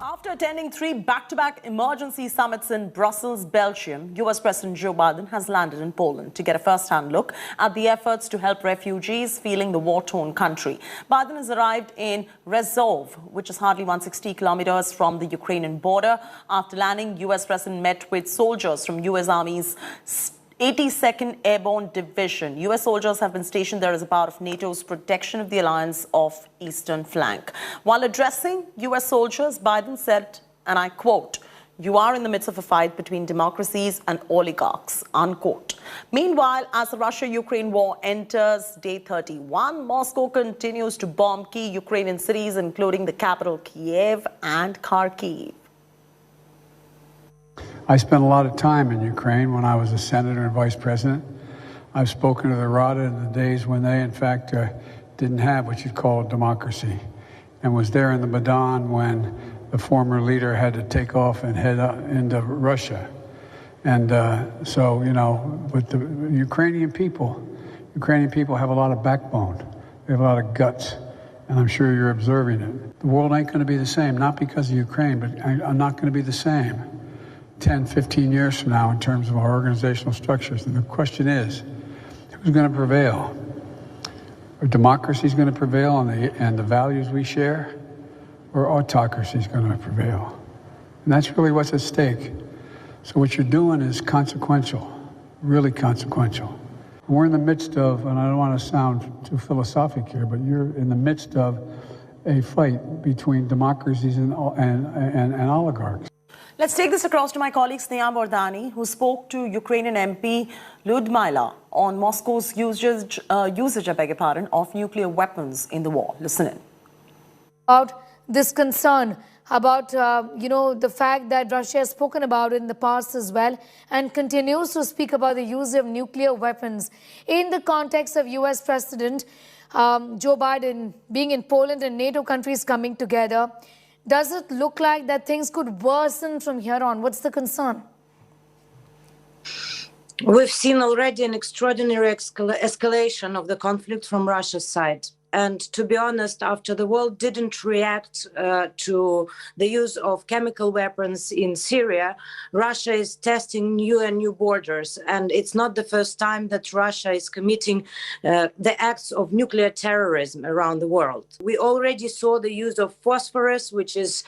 After attending 3 back-to-back emergency summits in Brussels, Belgium, US President Joe Biden has landed in Poland to get a first-hand look at the efforts to help refugees feeling the war-torn country. Biden has arrived in Rzeszów, which is hardly 160 kilometers from the Ukrainian border. After landing, US President met with soldiers from US Army's 82nd Airborne Division. US soldiers have been stationed there as a part of NATO's protection of the alliance of eastern flank. While addressing US soldiers, Biden said, and I quote, "You are in the midst of a fight between democracies and oligarchs," unquote. Meanwhile, as the Russia-Ukraine war enters day 31, Moscow continues to bomb key Ukrainian cities, including the capital Kiev and Kharkiv. I spent a lot of time in Ukraine when I was a senator and vice president. I've spoken to the Rada in the days when they, in fact, didn't have what you'd call a democracy, and was there in the Maidan when the former leader had to take off and head into Russia. And so, you know, but the Ukrainian people have a lot of backbone. They have a lot of guts, and I'm sure you're observing it. The world ain't going to be the same, not because of Ukraine, but I'm not going to be the same 10, 15 years from now in terms of our organizational structures. And the question is, who's going to prevail? Are democracies going to prevail and the values we share? Or autocracy is going to prevail? And that's really what's at stake. So what you're doing is consequential, really consequential. We're in the midst of, and I don't want to sound too philosophic here, but you're in the midst of a fight between democracies and oligarchs. Let's take this across to my colleague Sneha Vardhani, who spoke to Ukrainian MP Lyudmila on Moscow's usage of nuclear weapons in the war. Listen in. About this concern about, the fact that Russia has spoken about it in the past as well and continues to speak about the use of nuclear weapons in the context of US President Joe Biden being in Poland and NATO countries coming together. Does it look like that things could worsen from here on? What's the concern? We've seen already an extraordinary escalation of the conflict from Russia's side. And to be honest, after the world didn't react to the use of chemical weapons in Syria, Russia is testing new and new borders. And it's not the first time that Russia is committing the acts of nuclear terrorism around the world. We already saw the use of phosphorus, which is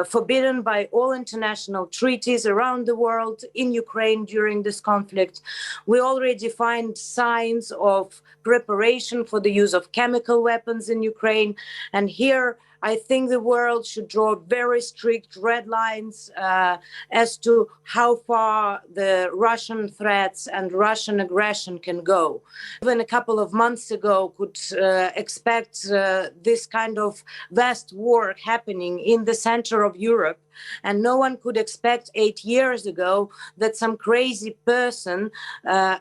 forbidden by all international treaties around the world in Ukraine during this conflict. We already find signs of preparation for the use of chemical weapons in Ukraine. And here, I think the world should draw very strict red lines as to how far the Russian threats and Russian aggression can go. Even a couple of months ago could expect this kind of vast war happening in the center of Europe. And no one could expect 8 years ago that some crazy person,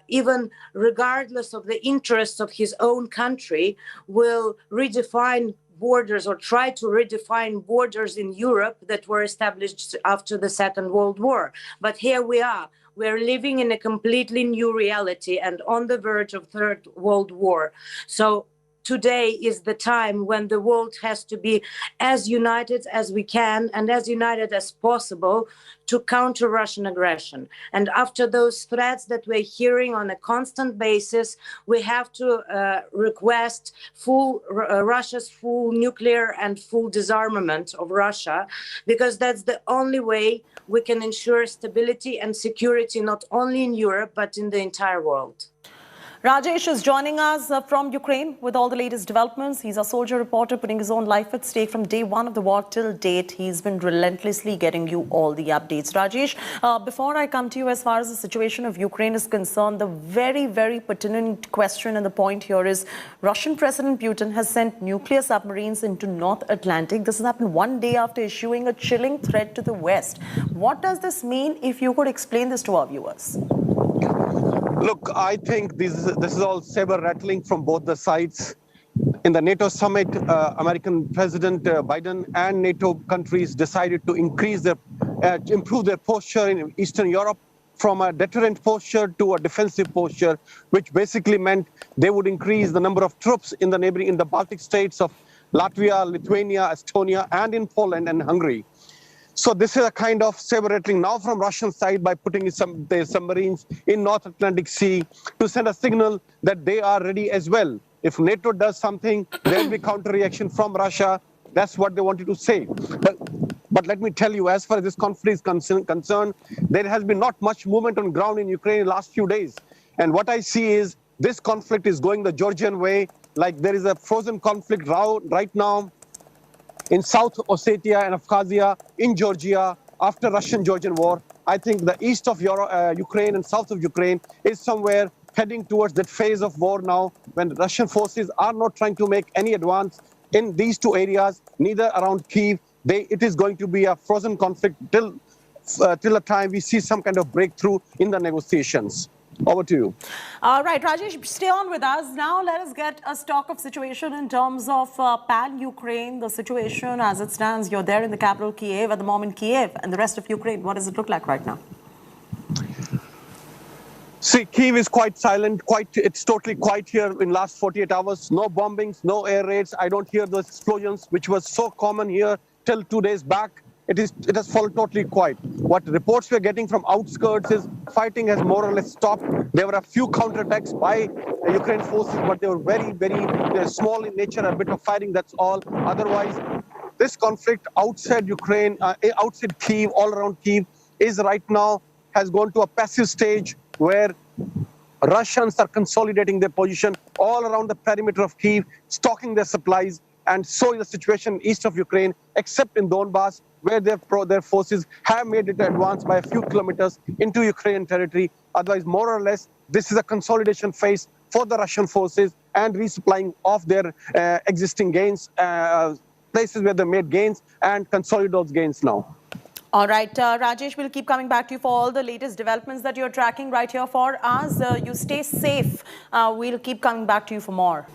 even regardless of the interests of his own country, will redefine borders or try to redefine borders in Europe that were established after the Second World War. But here we are. We're living in a completely new reality and on the verge of Third World War. So today is the time when the world has to be as united as we can and as united as possible to counter Russian aggression. And after those threats that we're hearing on a constant basis, we have to request Russia's full nuclear and full disarmament of Russia, because that's the only way we can ensure stability and security, not only in Europe, but in the entire world. Rajesh is joining us from Ukraine with all the latest developments. He's a soldier reporter putting his own life at stake from day one of the war till date. He's been relentlessly getting you all the updates. Rajesh, before I come to you, as far as the situation of Ukraine is concerned, the very, very pertinent question and the point here is Russian President Putin has sent nuclear submarines into North Atlantic. This has happened one day after issuing a chilling threat to the West. What does this mean, if you could explain this to our viewers? Look, I think this is all saber-rattling from both the sides. In the NATO summit, American President Biden and NATO countries decided to improve their posture in Eastern Europe from a deterrent posture to a defensive posture, which basically meant they would increase the number of troops in the Baltic states of Latvia, Lithuania, Estonia, and in Poland and Hungary. So this is a kind of saber rattling now from Russian side by putting their submarines in North Atlantic Sea to send a signal that they are ready as well. If NATO does something, there will be counter reaction from Russia. That's what they wanted to say. But let me tell you, as far as this conflict is concerned, there has been not much movement on ground in Ukraine in the last few days. And what I see is this conflict is going the Georgian way, like there is a frozen conflict right now in South Ossetia and Abkhazia, in Georgia, after Russian-Georgian war. I think the east of Ukraine and south of Ukraine is somewhere heading towards that phase of war now, when Russian forces are not trying to make any advance in these two areas, neither around Kiev. It is going to be a frozen conflict till the time we see some kind of breakthrough in the negotiations. Over to you. All right, Rajesh, stay on with us. Now let us get a stock of situation in terms of pan-Ukraine, the situation as it stands. You're there in the capital, Kiev, at the moment, Kiev, and the rest of Ukraine. What does it look like right now? See, Kiev is quite silent. It's totally quiet here in last 48 hours. No bombings, no air raids. I don't hear those explosions, which was so common here till 2 days back. It has fallen totally quiet. What reports we're getting from outskirts is fighting has more or less stopped. There were a few counterattacks by Ukraine forces, but they were very, very small in nature, a bit of fighting, that's all. Otherwise, this conflict outside Ukraine, outside Kiev, all around Kiev, is right now, has gone to a passive stage where Russians are consolidating their position all around the perimeter of Kiev, stocking their supplies. And so is the situation east of Ukraine, except in Donbass, where their forces have made it advance by a few kilometers into Ukrainian territory. Otherwise, more or less, this is a consolidation phase for the Russian forces and resupplying of their existing gains, places where they made gains, and consolidate those gains now. All right, Rajesh, we'll keep coming back to you for all the latest developments that you're tracking right here for us. You stay safe. We'll keep coming back to you for more.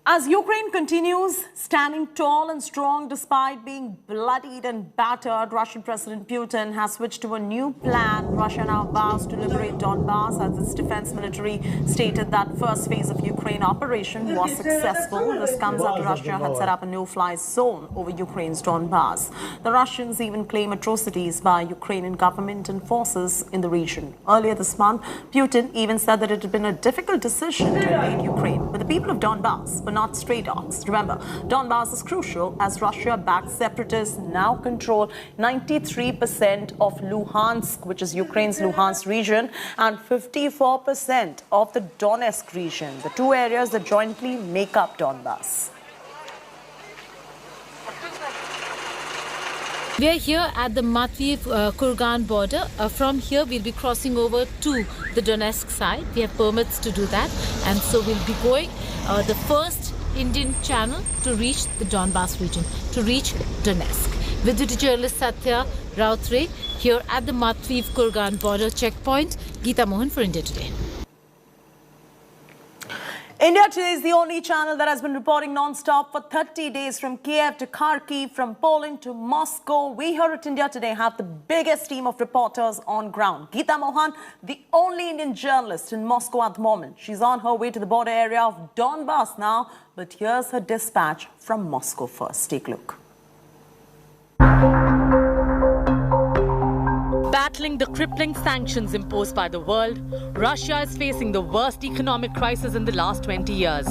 As Ukraine continues standing tall and strong despite being bloodied and battered, Russian President Putin has switched to a new plan. Russia now vows to liberate Donbass, as its defense military stated that first phase of Ukraine operation was successful. This comes after Russia had set up a no-fly zone over Ukraine's Donbass. The Russians even claim atrocities by Ukrainian government and forces in the region. Earlier this month, Putin even said that it had been a difficult decision to invade Ukraine, but the people of Donbass were not stray dogs. Remember, Donbass is crucial as Russia-backed separatists now control 93% of Luhansk, which is Ukraine's Luhansk region, and 54% of the Donetsk region, the two areas that jointly make up Donbass. We are here at the Matviv-Kurgan border. From here, we'll be crossing over to the Donetsk side. We have permits to do that. And so we'll be going the first Indian channel to reach the Donbass region, to reach Donetsk. With the journalist Satya Rautre here at the Matviv-Kurgan border checkpoint. Geeta Mohan for India Today. India Today is the only channel that has been reporting non-stop for 30 days from Kiev to Kharkiv, from Poland to Moscow. We here at India Today have the biggest team of reporters on ground. Geeta Mohan, the only Indian journalist in Moscow at the moment. She's on her way to the border area of Donbass now, but here's her dispatch from Moscow first. Take a look. Battling the crippling sanctions imposed by the world, Russia is facing the worst economic crisis in the last 20 years.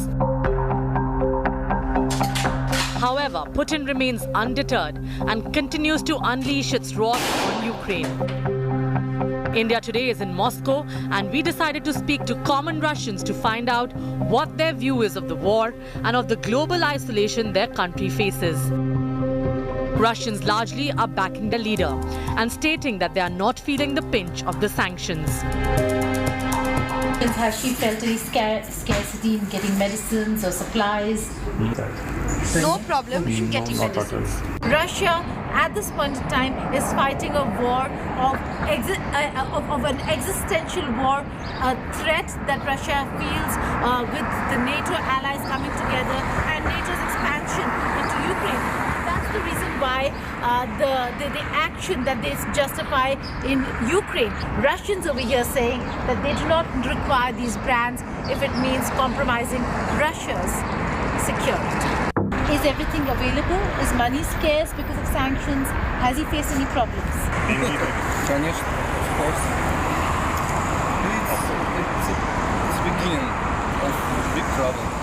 However, Putin remains undeterred and continues to unleash its wrath on Ukraine. India Today is in Moscow, and we decided to speak to common Russians to find out what their view is of the war and of the global isolation their country faces. Russians largely are backing their leader and stating that they are not feeling the pinch of the sanctions. Has she felt any scarcity in getting medicines or supplies? No problem in getting medicines. Russia, at this point in time, is fighting a war of an existential war, a threat that Russia feels with the NATO allies coming together and NATO's expansion into Ukraine. That's the reason why the action that they justify in Ukraine. Russians over here saying that they do not require these brands if it means compromising Russia's security. Is everything available? Is money scarce because of sanctions? Has he faced any problems? Конечно, of course. It's beginning of big problem.